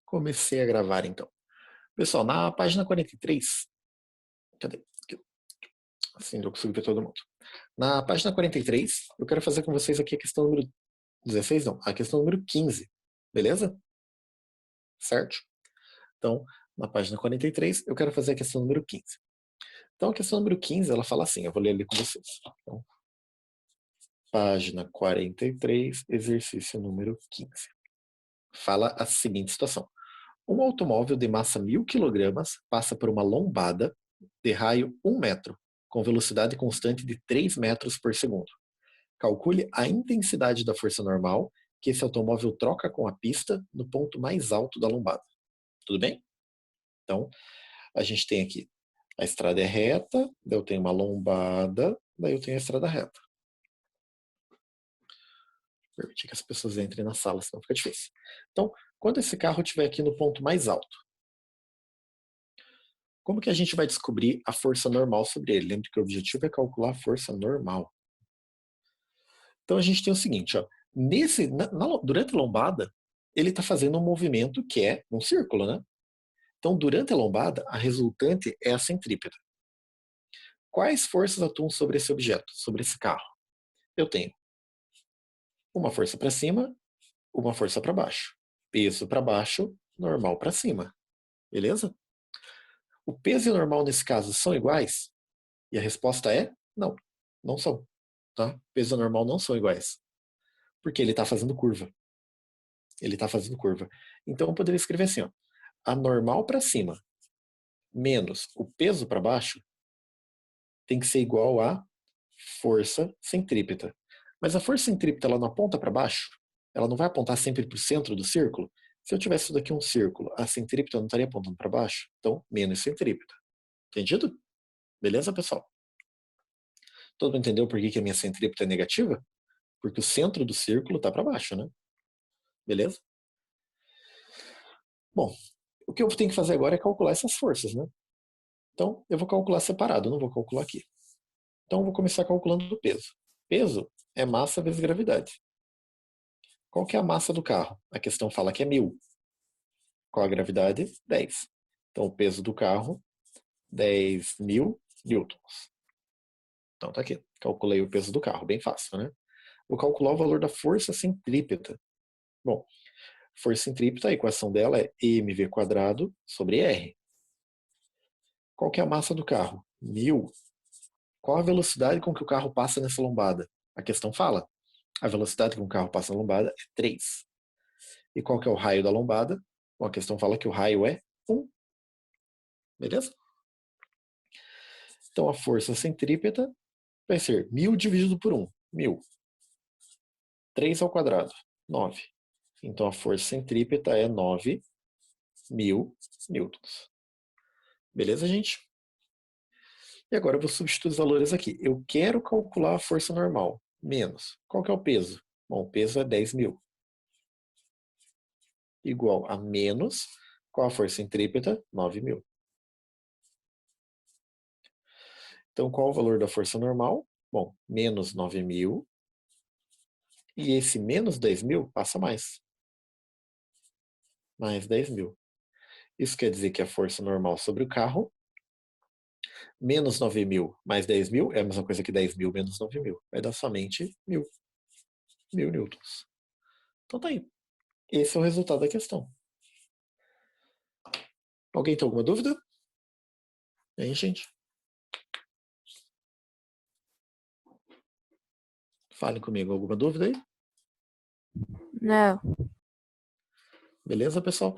Comecei a gravar então. Pessoal, na página 43, cadê? Aqui. Assim eu consigo ver todo mundo. Na página 43, eu quero fazer com vocês aqui a questão número 16, não, a questão número 15, beleza? Certo? Então, na página 43, eu quero fazer a questão número 15. Então, a questão número 15, ela fala assim, eu vou ler ali com vocês. Então, página 43, exercício número 15. Fala a seguinte situação. Um automóvel de massa 1.000 kg passa por uma lombada de raio 1 metro, com velocidade constante de 3 metros por segundo. Calcule a intensidade da força normal que esse automóvel troca com a pista no ponto mais alto da lombada. Tudo bem? Então, a gente tem aqui, a estrada é reta, daí eu tenho uma lombada, daí eu tenho a estrada reta. Permitir que as pessoas entrem na sala, senão fica difícil. Então, quando esse carro estiver aqui no ponto mais alto, como que a gente vai descobrir a força normal sobre ele? Lembre que o objetivo é calcular a força normal. Então a gente tem o seguinte, ó, durante a lombada, ele está fazendo um movimento que é um círculo, né? Então, durante a lombada, a resultante é a centrípeta. Quais forças atuam sobre esse objeto, sobre esse carro? Eu tenho uma força para cima, uma força para baixo. Peso para baixo, normal para cima. Beleza? O peso e o normal nesse caso são iguais? E a resposta é não, não são. Tá? Peso e normal não são iguais. Porque ele está fazendo curva. Ele está fazendo curva. Então eu poderia escrever assim, ó, a normal para cima menos o peso para baixo tem que ser igual a força centrípeta. Mas a força centrípeta ela não aponta para baixo? Ela não vai apontar sempre para o centro do círculo? Se eu tivesse isso daqui um círculo, a centrípeta não estaria apontando para baixo? Então, menos centrípeta. Entendido? Beleza, pessoal? Todo mundo entendeu por que a minha centrípeta é negativa? Porque o centro do círculo está para baixo, né? Beleza? Bom, o que eu tenho que fazer agora é calcular essas forças, né? Então, eu vou calcular separado, eu não vou calcular aqui. Então, eu vou começar calculando o peso. Peso é massa vezes gravidade. Qual que é a massa do carro? A questão fala que é 1.000. Qual a gravidade? 10. Então, o peso do carro, 10.000 newtons. Então, tá aqui. Calculei o peso do carro, bem fácil, né? Vou calcular o valor da força centrípeta. Bom, força centrípeta, a equação dela é mv² sobre r. Qual que é a massa do carro? 1.000. Qual a velocidade com que o carro passa nessa lombada? A questão fala. A velocidade com que o carro passa na lombada é 3. E qual que é o raio da lombada? Bom, a questão fala que o raio é 1. Beleza? Então a força centrípeta vai ser 1.000 dividido por 1. 1.000. 3 ao quadrado. 9. Então a força centrípeta é 9.000 newtons. Beleza, gente? E agora eu vou substituir os valores aqui. Eu quero calcular a força normal. Menos. Qual que é o peso? Bom, o peso é 10.000. Igual a menos. Qual a força centrípeta? 9.000. Então, qual o valor da força normal? Bom, menos 9.000. E esse menos 10.000 passa mais. Mais 10.000. Isso quer dizer que a força normal sobre o carro, menos 9.000 mais 10.000, é a mesma coisa que 10.000 menos 9.000. Vai dar somente 1.000. 1.000 newtons. Então tá aí. Esse é o resultado da questão. Alguém tem alguma dúvida? E aí, gente? Falem comigo. Alguma dúvida aí? Não. Beleza, pessoal?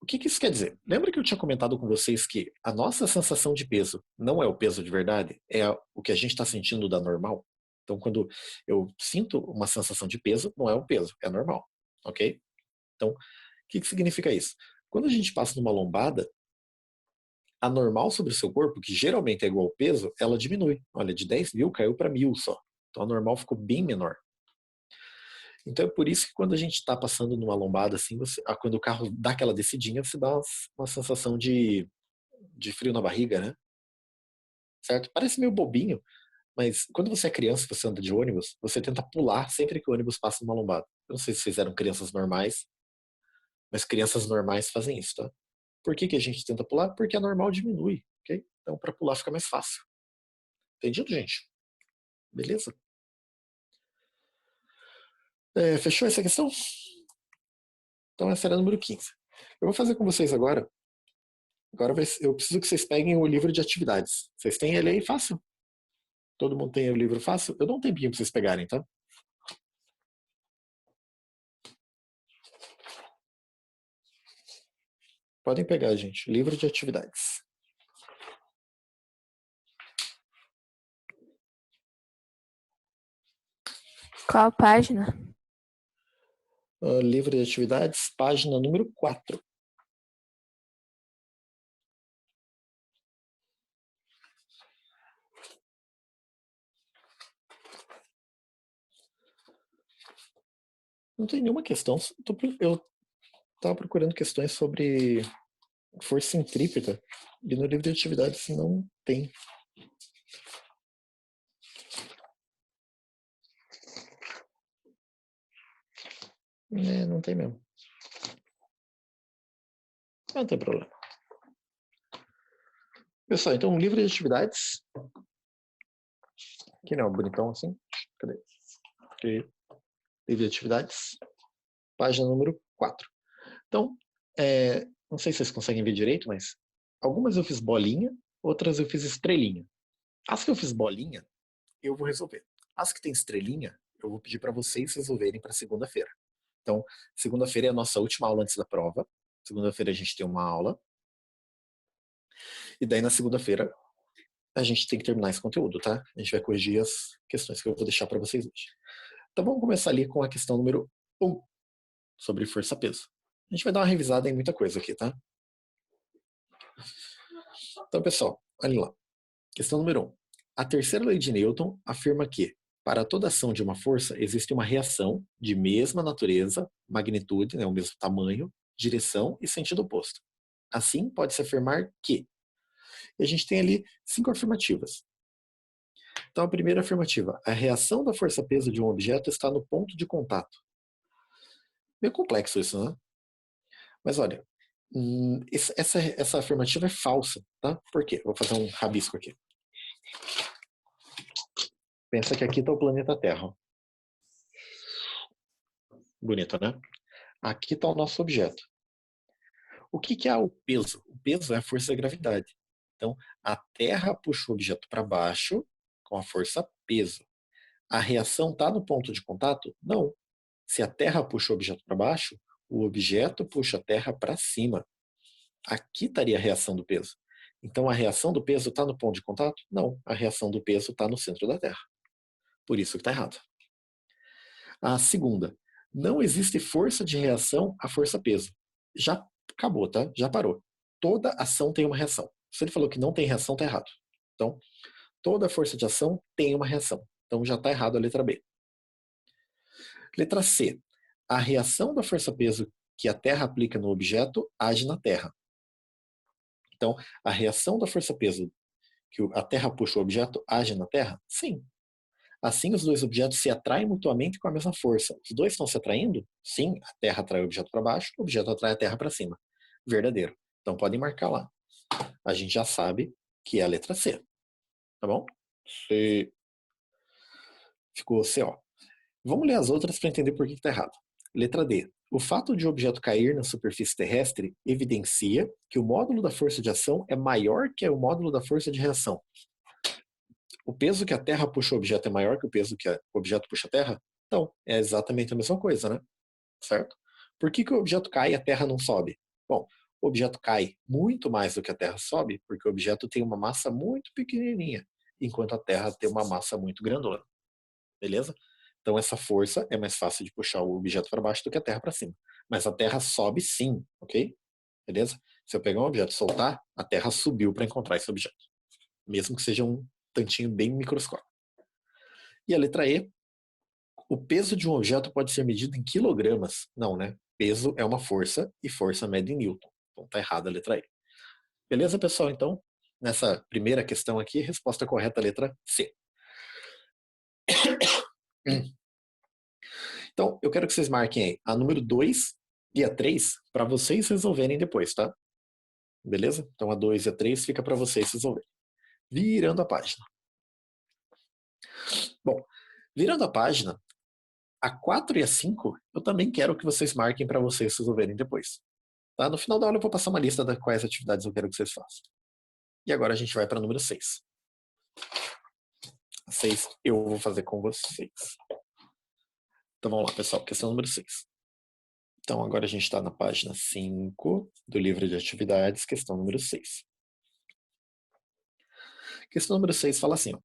O que isso quer dizer? Lembra que eu tinha comentado com vocês que a nossa sensação de peso não é o peso de verdade, é o que a gente está sentindo da normal? Então, quando eu sinto uma sensação de peso, não é o peso, é normal, ok? Então, o que significa isso? Quando a gente passa numa lombada, a normal sobre o seu corpo, que geralmente é igual ao peso, ela diminui. Olha, de 10.000 caiu para 1.000 só. Então, a normal ficou bem menor. Então é por isso que quando a gente está passando numa lombada assim, quando o carro dá aquela descidinha, você dá uma sensação de frio na barriga, né? Certo? Parece meio bobinho, mas quando você é criança, você anda de ônibus, você tenta pular sempre que o ônibus passa numa lombada. Eu não sei se vocês eram crianças normais, Mas crianças normais fazem isso, tá? Por que a gente tenta pular? Porque a normal diminui, ok? Então, para pular fica mais fácil. Entendido, gente? Beleza? Fechou essa questão? Então, essa era a número 15. Eu vou fazer com vocês agora. Eu preciso que vocês peguem o livro de atividades. Vocês têm ele aí fácil? Todo mundo tem o livro fácil? Eu dou um tempinho para vocês pegarem, tá? Podem pegar, gente. Livro de atividades. Qual página? Livro de atividades, página número 4. Não tem nenhuma questão. Eu estava procurando questões sobre força centrípeta e no livro de atividades não tem. Não tem mesmo. Não tem problema. Pessoal, então o livro de atividades. Aqui não, bonitão assim. Cadê? Aqui. Livro de atividades. Página número 4. Então, não sei se vocês conseguem ver direito, mas algumas eu fiz bolinha, outras eu fiz estrelinha. As que eu fiz bolinha, eu vou resolver. As que tem estrelinha, eu vou pedir para vocês resolverem para segunda-feira. Então, segunda-feira é a nossa última aula antes da prova. Segunda-feira a gente tem uma aula. E daí na segunda-feira a gente tem que terminar esse conteúdo, tá? A gente vai corrigir as questões que eu vou deixar para vocês hoje. Então vamos começar ali com a questão número 1, sobre força-peso. A gente vai dar uma revisada em muita coisa aqui, tá? Então, pessoal, olha lá. Questão número 1. A terceira lei de Newton afirma que, para toda ação de uma força, existe uma reação de mesma natureza, magnitude, né, o mesmo tamanho, direção e sentido oposto. Assim, pode-se afirmar que. E a gente tem ali 5 afirmativas. Então, a primeira afirmativa. A reação da força-peso de um objeto está no ponto de contato. Meio complexo isso, né? Mas olha, essa afirmativa é falsa, tá? Por quê? Vou fazer um rabisco aqui. Pensa que aqui está o planeta Terra. Bonito, né? Aqui está o nosso objeto. O que é o peso? O peso é a força da gravidade. Então, a Terra puxa o objeto para baixo com a força peso. A reação está no ponto de contato? Não. Se a Terra puxa o objeto para baixo, o objeto puxa a Terra para cima. Aqui estaria a reação do peso. Então, a reação do peso está no ponto de contato? Não. A reação do peso está no centro da Terra. Por isso que está errado. A segunda. Não existe força de reação à força-peso. Já acabou, tá? Já parou. Toda ação tem uma reação. Se ele falou que não tem reação, está errado. Então, toda força de ação tem uma reação. Então, já está errado a letra B. Letra C. A reação da força-peso que a Terra aplica no objeto age na Terra. Então, a reação da força-peso que a Terra puxa o objeto age na Terra? Sim. Assim, os dois objetos se atraem mutuamente com a mesma força. Os dois estão se atraindo? Sim, a Terra atrai o objeto para baixo, o objeto atrai a Terra para cima. Verdadeiro. Então, podem marcar lá. A gente já sabe que é a letra C. Tá bom? C. Ficou CO. Vamos ler as outras para entender por que está errado. Letra D. O fato de o objeto cair na superfície terrestre evidencia que o módulo da força de ação é maior que o módulo da força de reação. O peso que a Terra puxa o objeto é maior que o peso que o objeto puxa a Terra? Então, é exatamente a mesma coisa, né? Certo? Por que o objeto cai e a Terra não sobe? Bom, o objeto cai muito mais do que a Terra sobe, porque o objeto tem uma massa muito pequenininha, enquanto a Terra tem uma massa muito grandona. Beleza? Então, essa força é mais fácil de puxar o objeto para baixo do que a Terra para cima. Mas a Terra sobe sim, ok? Beleza? Se eu pegar um objeto e soltar, a Terra subiu para encontrar esse objeto. Mesmo que seja um tantinho bem microscópico. E a letra E, o peso de um objeto pode ser medido em quilogramas. Não, né? Peso é uma força e força mede em Newton. Então tá errada a letra E. Beleza, pessoal? Então, nessa primeira questão aqui, resposta correta, letra C. Então, eu quero que vocês marquem aí a número 2 E a 3 para vocês resolverem depois, tá? Beleza? Então a 2 e a 3 fica para vocês resolverem. Virando a página. Bom, virando a página, a 4 e a 5 eu também quero que vocês marquem para vocês resolverem depois. Tá? No final da aula eu vou passar uma lista das quais atividades eu quero que vocês façam. E agora a gente vai para o número 6. A 6 eu vou fazer com vocês. Então vamos lá, pessoal. Questão número 6. Então agora a gente está na página 5 do livro de atividades, questão número 6. Questão número 6 fala assim, ó,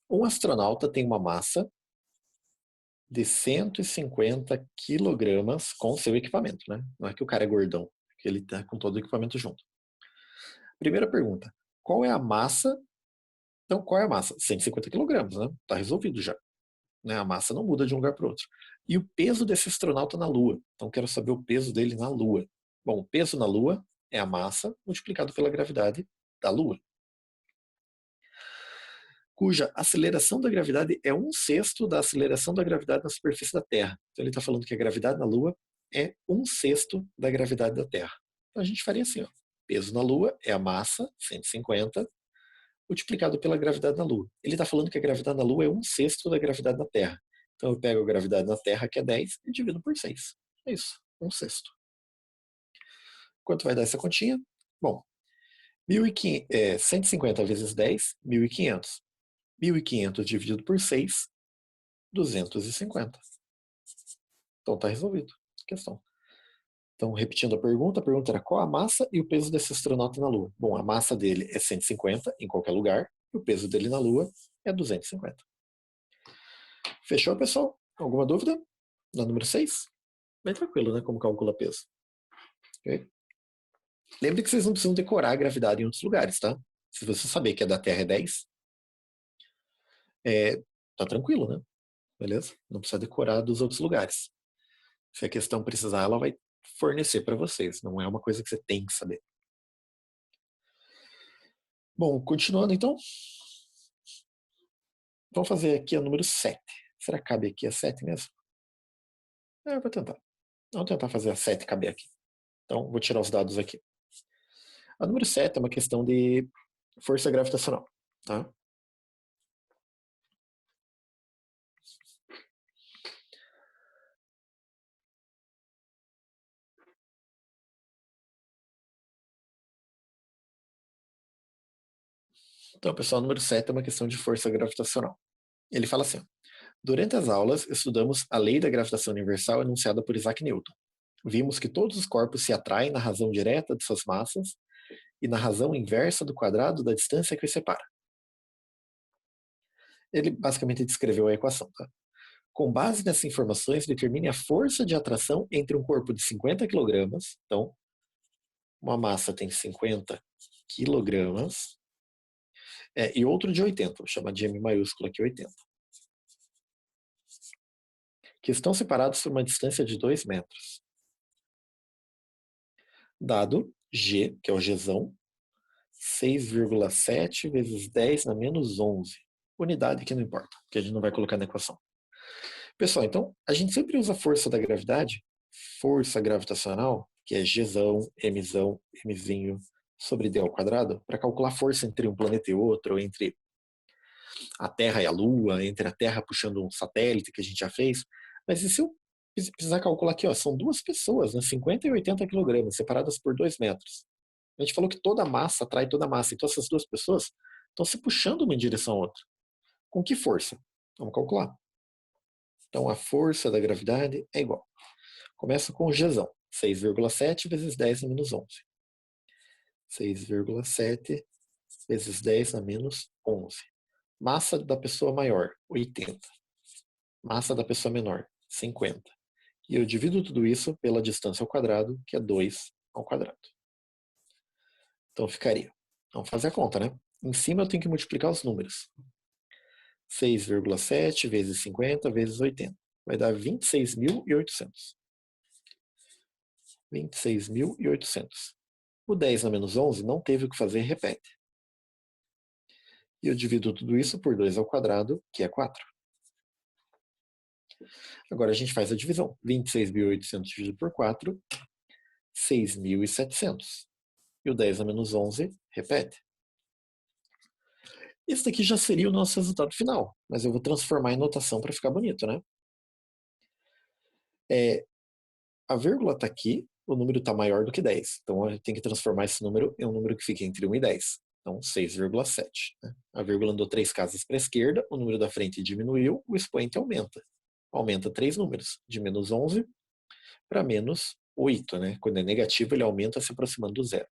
um astronauta tem uma massa de 150 quilogramas com seu equipamento, né? Não é que o cara é gordão, é que ele está com todo o equipamento junto. Primeira pergunta, qual é a massa? Então, qual é a massa? 150 quilogramas, né? Tá resolvido já. Né? A massa não muda de um lugar para o outro. E o peso desse astronauta na Lua? Então, quero saber o peso dele na Lua. Bom, o peso na Lua é a massa multiplicado pela gravidade da Lua, cuja aceleração da gravidade é 1/6 da aceleração da gravidade na superfície da Terra. Então ele está falando que a gravidade na Lua é 1/6 da gravidade da Terra. Então a gente faria assim, ó, peso na Lua é a massa, 150, multiplicado pela gravidade na Lua. Ele está falando que a gravidade na Lua é 1/6 da gravidade na Terra. Então eu pego a gravidade na Terra, que é 10, e divido por 6. É isso, 1/6. Quanto vai dar essa continha? Bom, 150 vezes 10, 1.500. 1.500 dividido por 6, 250. Então está resolvido a questão. Então, repetindo a pergunta era qual a massa e o peso desse astronauta na Lua? Bom, a massa dele é 150 em qualquer lugar e o peso dele na Lua é 250. Fechou, pessoal? Alguma dúvida? Na número 6? Bem tranquilo, né? Como calcula peso. Okay? Lembre que vocês não precisam decorar a gravidade em outros lugares, tá? Se você saber que a da Terra é 10, tá tranquilo, né? Beleza? Não precisa decorar dos outros lugares. Se a questão precisar, ela vai fornecer para vocês. Não é uma coisa que você tem que saber. Bom, continuando então. Vamos fazer aqui a número 7. Será que cabe aqui a 7 mesmo? Eu vou tentar. Vamos tentar fazer a 7 caber aqui. Então, vou tirar os dados aqui. A número 7 é uma questão de força gravitacional. Tá? Então, pessoal, o número 7 é uma questão de força gravitacional. Ele fala assim, durante as aulas, estudamos a lei da gravitação universal enunciada por Isaac Newton. Vimos que todos os corpos se atraem na razão direta de suas massas e na razão inversa do quadrado da distância que os separa. Ele basicamente descreveu a equação. Tá? Com base nessas informações, determine a força de atração entre um corpo de 50 kg, então, uma massa tem 50 kg, e outro de 80, vou chamar de M maiúsculo aqui, 80, que estão separados por uma distância de 2 metros. Dado G, que é o Gzão, 6,7 vezes 10 na menos 11. Unidade que não importa, que a gente não vai colocar na equação. Pessoal, então, a gente sempre usa a força da gravidade, força gravitacional, que é Gzão, Mzão, Mzinho, sobre D ao quadrado, para calcular a força entre um planeta e outro, ou entre a Terra e a Lua, entre a Terra puxando um satélite, que a gente já fez. Mas e se eu precisar calcular aqui, ó, são duas pessoas, né, 50 e 80 kg, separadas por 2 metros. A gente falou que toda massa atrai toda massa, então essas duas pessoas estão se puxando uma em direção à outra. Com que força? Vamos calcular. Então a força da gravidade é igual. Começa com o Gzão, 6,7 vezes 10 na menos 11. 6,7 vezes 10 na menos 11. Massa da pessoa maior, 80. Massa da pessoa menor, 50. E eu divido tudo isso pela distância ao quadrado, que é 2 ao quadrado. Então ficaria. Vamos fazer a conta, né? Em cima eu tenho que multiplicar os números. 6,7 vezes 50 vezes 80. Vai dar 26.800. 26.800. O 10 na menos 11 não teve o que fazer, repete. E eu divido tudo isso por 2 ao quadrado, que é 4. Agora a gente faz a divisão. 26.800 dividido por 4, 6.700. E o 10 a menos 11 repete. Esse daqui já seria o nosso resultado final, mas eu vou transformar em notação para ficar bonito, né? A vírgula está aqui, o número está maior do que 10. Então a gente tem que transformar esse número em um número que fique entre 1 e 10. Então 6,7. Né? A vírgula andou 3 casas para a esquerda, o número da frente diminuiu, o expoente aumenta. Aumenta 3 números, de menos 11 para menos 8. Né? Quando é negativo, ele aumenta se aproximando do zero.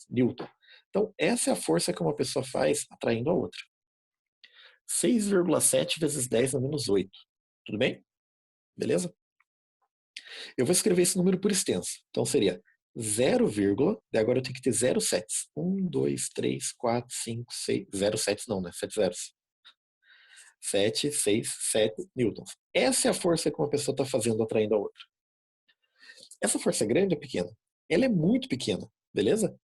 Newton. Então essa é a força que uma pessoa faz atraindo a outra. 6,7 vezes 10 a menos 8. Tudo bem? Beleza? Eu vou escrever esse número por extenso. Então seria 0, e agora eu tenho que ter 0 sets. 1, 2, 3, 4, 5, 6. 0 sets não, né? 7 zeros. 7, 6, 7 newtons. Essa é a força que uma pessoa está fazendo atraindo a outra. Essa força é grande ou pequena? Ela é muito pequena, beleza?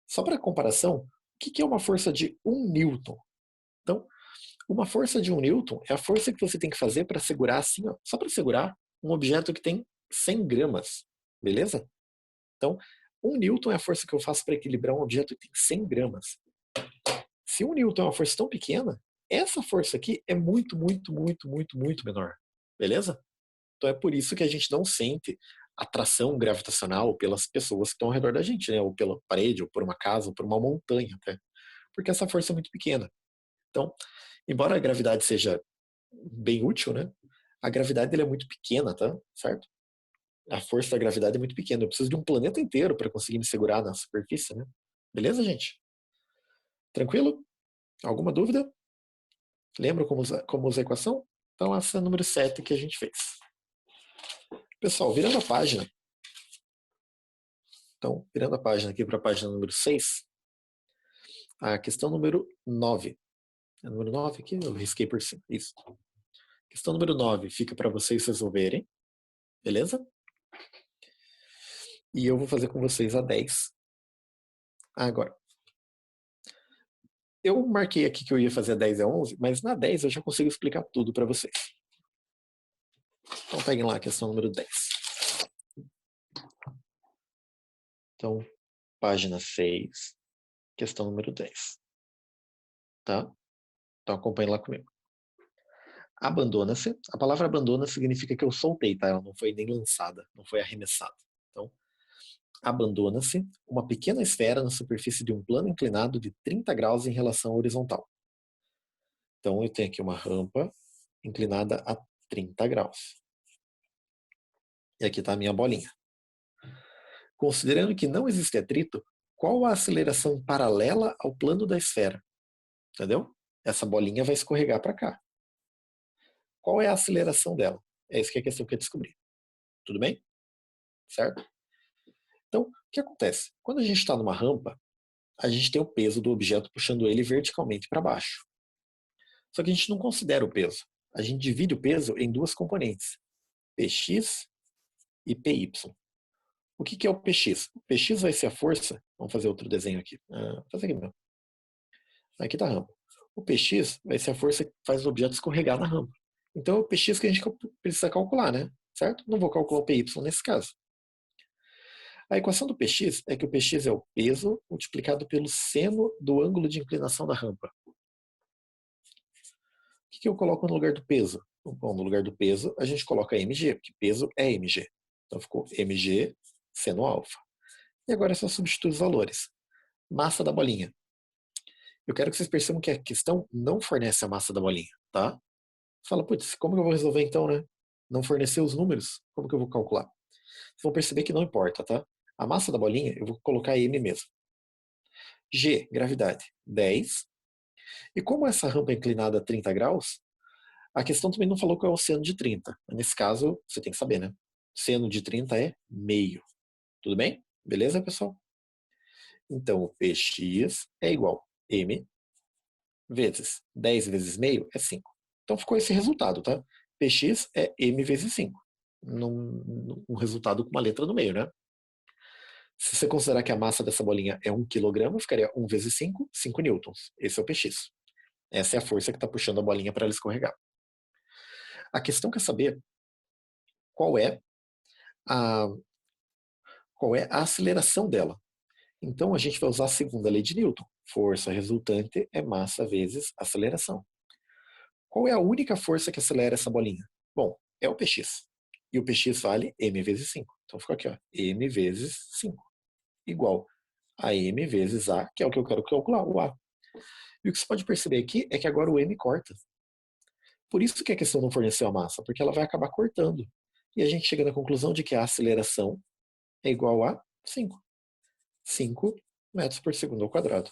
Só para comparação, o que é uma força de 1 newton? Então, uma força de 1 newton é a força que você tem que fazer para segurar assim, ó, só para segurar um objeto que tem 100 gramas, beleza? Então, 1 newton é a força que eu faço para equilibrar um objeto que tem 100 gramas. Se 1 newton é uma força tão pequena, essa força aqui é muito, muito, muito, muito, muito menor, beleza? Então é por isso que a gente não sente atração gravitacional pelas pessoas que estão ao redor da gente, né? Ou pela parede, ou por uma casa, ou por uma montanha, até. Porque essa força é muito pequena. Então, embora a gravidade seja bem útil, né? A gravidade é muito pequena, tá? Certo? A força da gravidade é muito pequena. Eu preciso de um planeta inteiro para conseguir me segurar na superfície, né? Beleza, gente? Tranquilo? Alguma dúvida? Lembra como usa a equação? Então, essa é a número 7 que a gente fez. Pessoal, virando a página. Então, virando a página aqui para a página número 6, a questão número 9. É número 9 aqui? Eu risquei por cima. Isso. Questão número 9 fica para vocês resolverem. Beleza? E eu vou fazer com vocês a 10. Agora, eu marquei aqui que eu ia fazer a 10 e a 11, mas na 10 eu já consigo explicar tudo para vocês. Então peguem lá a questão número 10. Então, página 6, questão número 10. Tá? Então acompanhe lá comigo. Abandona-se. A palavra abandona significa que eu soltei, tá? Ela não foi nem lançada, não foi arremessada. Então, abandona-se uma pequena esfera na superfície de um plano inclinado de 30 graus em relação à horizontal. Então, eu tenho aqui uma rampa inclinada a 30 graus. E aqui está a minha bolinha. Considerando que não existe atrito, qual a aceleração paralela ao plano da esfera? Entendeu? Essa bolinha vai escorregar para cá. Qual é a aceleração dela? É isso que a questão quer descobrir. Tudo bem? Certo? Então, o que acontece? Quando a gente está numa rampa, a gente tem o peso do objeto puxando ele verticalmente para baixo. Só que a gente não considera o peso. A gente divide o peso em duas componentes, Px e Py. O que é o Px? O Px vai ser a força. Vamos fazer outro desenho aqui. Vou fazer aqui mesmo. Aqui está a rampa. O Px vai ser a força que faz o objeto escorregar na rampa. Então é o Px que a gente precisa calcular, né? Certo? Não vou calcular o Py nesse caso. A equação do Px é que o Px é o peso multiplicado pelo seno do ângulo de inclinação da rampa. O que eu coloco no lugar do peso? Bom, no lugar do peso, a gente coloca mg, porque peso é mg. Então ficou mg seno alfa. E agora é só substituir os valores. Massa da bolinha. Eu quero que vocês percebam que a questão não fornece a massa da bolinha, tá? Você fala, putz, como que eu vou resolver então, né? Não fornecer os números, como que eu vou calcular? Vocês vão perceber que não importa, tá? A massa da bolinha, eu vou colocar m mesmo. G, gravidade, 10. E como essa rampa é inclinada a 30 graus, a questão também não falou qual é o seno de 30. Nesse caso, você tem que saber, né? Seno de 30 é meio. Tudo bem? Beleza, pessoal? Então, o Px é igual a m vezes 10 vezes meio é 5. Então, ficou esse resultado, tá? Px é m vezes 5. Um resultado com uma letra no meio, né? Se você considerar que a massa dessa bolinha é 1 kg, ficaria 1 vezes 5, 5 newtons. Esse é o Px. Essa é a força que está puxando a bolinha para ela escorregar. A questão quer saber qual é a aceleração dela. Então, a gente vai usar a segunda lei de Newton. Força resultante é massa vezes aceleração. Qual é a única força que acelera essa bolinha? Bom, é o Px. E o Px vale m vezes 5. Então, fica aqui, ó, m vezes 5. Igual a m vezes a, que é o que eu quero calcular, o a. E o que você pode perceber aqui é que agora o m corta. Por isso que a questão não forneceu a massa, porque ela vai acabar cortando. E a gente chega na conclusão de que a aceleração é igual a 5. 5 metros por segundo ao quadrado.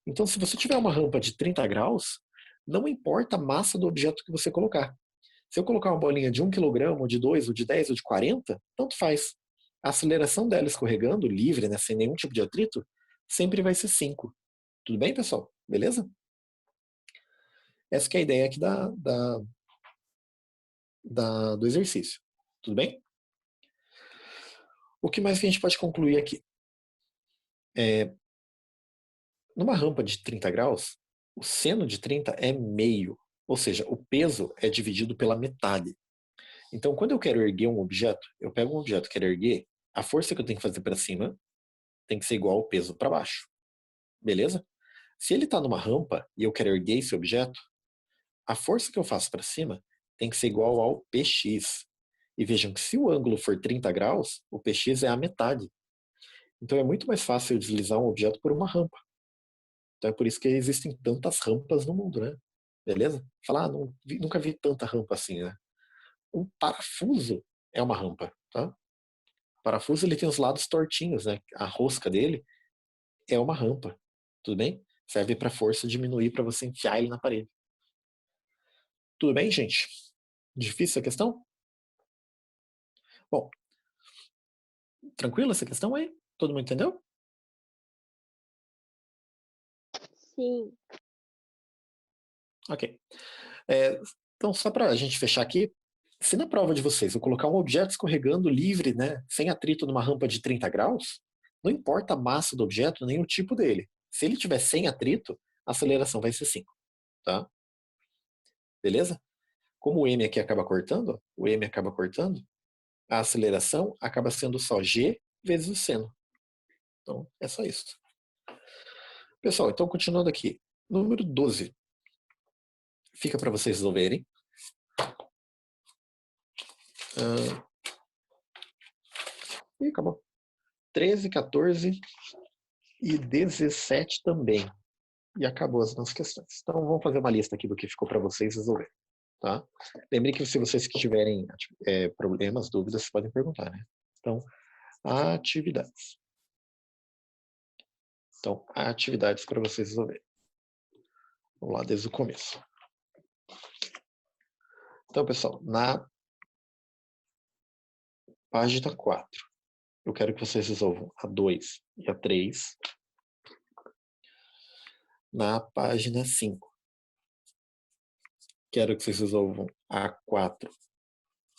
Então, se você tiver uma rampa de 30 graus, não importa a massa do objeto que você colocar. Se eu colocar uma bolinha de 1 kg, ou de 2, ou de 10, ou de 40, tanto faz. A aceleração dela escorregando, livre, né, sem nenhum tipo de atrito, sempre vai ser 5. Tudo bem, pessoal? Beleza? Essa que é a ideia aqui do exercício. Tudo bem? O que mais que a gente pode concluir aqui? Numa rampa de 30 graus, o seno de 30 é meio, ou seja, o peso é dividido pela metade. Então, quando eu quero erguer um objeto, eu pego um objeto e quero erguer, a força que eu tenho que fazer para cima tem que ser igual ao peso para baixo. Beleza? Se ele está numa rampa e eu quero erguer esse objeto, a força que eu faço para cima tem que ser igual ao Px. E vejam que se o ângulo for 30 graus, o Px é a metade. Então é muito mais fácil deslizar um objeto por uma rampa. Então é por isso que existem tantas rampas no mundo, né? Beleza? Falar, nunca vi tanta rampa assim, né? Um parafuso é uma rampa, tá? O parafuso ele tem os lados tortinhos, né? A rosca dele é uma rampa, tudo bem? Serve para força diminuir para você enfiar ele na parede. Tudo bem, gente? Difícil a questão? Bom, tranquila essa questão aí? Todo mundo entendeu? Sim. Ok. Então, só para a gente fechar aqui, se na prova de vocês eu colocar um objeto escorregando livre, né, sem atrito numa rampa de 30 graus, não importa a massa do objeto nem o tipo dele. Se ele tiver sem atrito, a aceleração vai ser 5. Tá? Beleza? Como o m aqui acaba cortando, a aceleração acaba sendo só g vezes o seno. Então, é só isso. Pessoal, então continuando aqui. Número 12. Fica para vocês resolverem. E acabou. 13, 14 e 17 também. E acabou as nossas questões. Então vamos fazer uma lista aqui do que ficou para vocês resolver. Tá? Lembre que se vocês que tiverem problemas, dúvidas, podem perguntar. Né? Então, atividades. Então, atividades para vocês resolverem. Vamos lá, desde o começo. Então, pessoal, na página 4, eu quero que vocês resolvam a 2 e a 3. Na página 5, quero que vocês resolvam a 4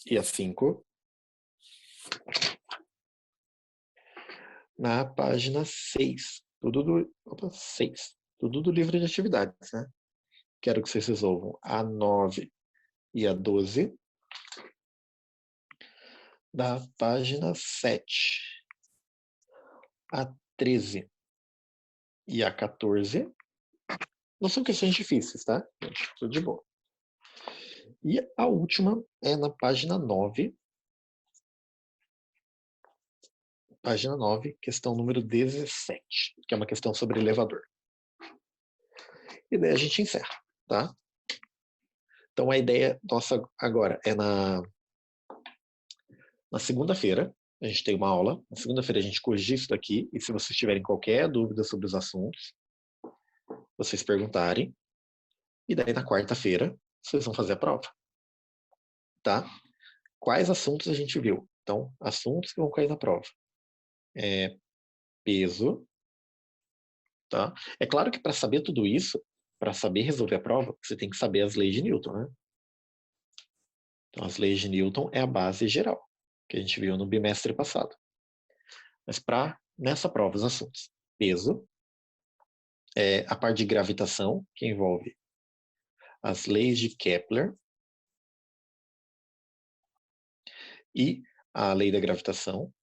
e a 5. Na página 6, tudo do livro de atividades, né? Quero que vocês resolvam a 9 e a 12. Da página 7, a 13 e a 14. Não são questões difíceis, tá? Tudo de boa. E a última é na página 9. Página 9, questão número 17, que é uma questão sobre elevador. E daí a gente encerra, tá? Então a ideia nossa agora é na segunda-feira, a gente tem uma aula. Na segunda-feira a gente corrige isso daqui. E se vocês tiverem qualquer dúvida sobre os assuntos, vocês perguntarem. E daí na quarta-feira vocês vão fazer a prova. Tá? Quais assuntos a gente viu? Então, assuntos que vão cair na prova. Peso. Tá? É claro que para saber tudo isso, para saber resolver a prova, você tem que saber as leis de Newton, né? Então, as leis de Newton é a base geral, que a gente viu no bimestre passado. Mas nessa prova, os assuntos. Peso, a parte de gravitação, que envolve as leis de Kepler, E a lei da gravitação,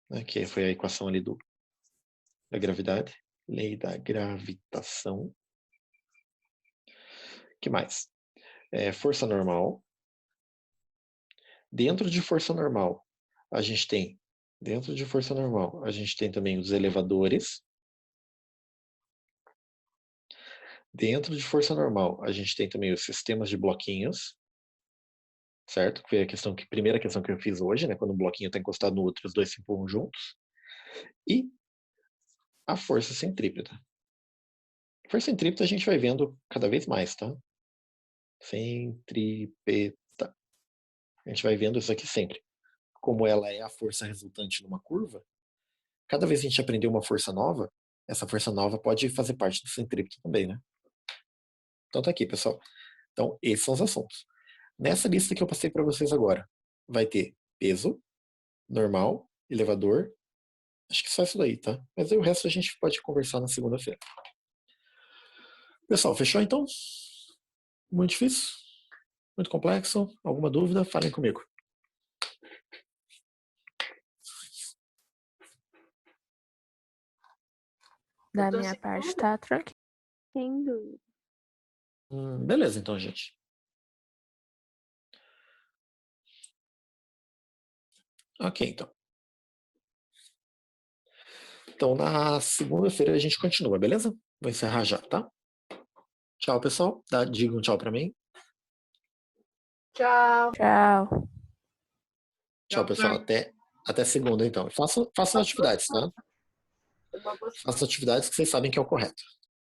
né, que foi a equação ali da gravidade. Lei da gravitação. O que mais? Força normal. Dentro de força normal, a gente tem também os elevadores. Dentro de força normal, a gente tem também os sistemas de bloquinhos, certo? Que foi a primeira questão que eu fiz hoje, né? Quando um bloquinho está encostado no outro, os dois se empurram juntos. E a força centrípeta. A força centrípeta a gente vai vendo cada vez mais, tá? Centrípeta. A gente vai vendo isso aqui sempre. Como ela é a força resultante numa curva, cada vez que a gente aprender uma força nova, essa força nova pode fazer parte do centrípeta também, né? Então tá aqui, pessoal. Então, esses são os assuntos. Nessa lista que eu passei para vocês agora, vai ter peso, normal, elevador. Acho que só isso daí, tá? Mas aí o resto a gente pode conversar na segunda-feira. Pessoal, fechou então? Muito difícil? Muito complexo? Alguma dúvida? Falem comigo. Da minha parte, tá tranquilo. Sem dúvida. Beleza, então, gente. Ok, então. Então, na segunda-feira a gente continua, beleza? Vou encerrar já, tá? Tchau, pessoal. Diga um tchau pra mim. Tchau. Tchau, pessoal. Até segunda, então. Façam atividades, tá? Façam atividades que vocês sabem que é o correto.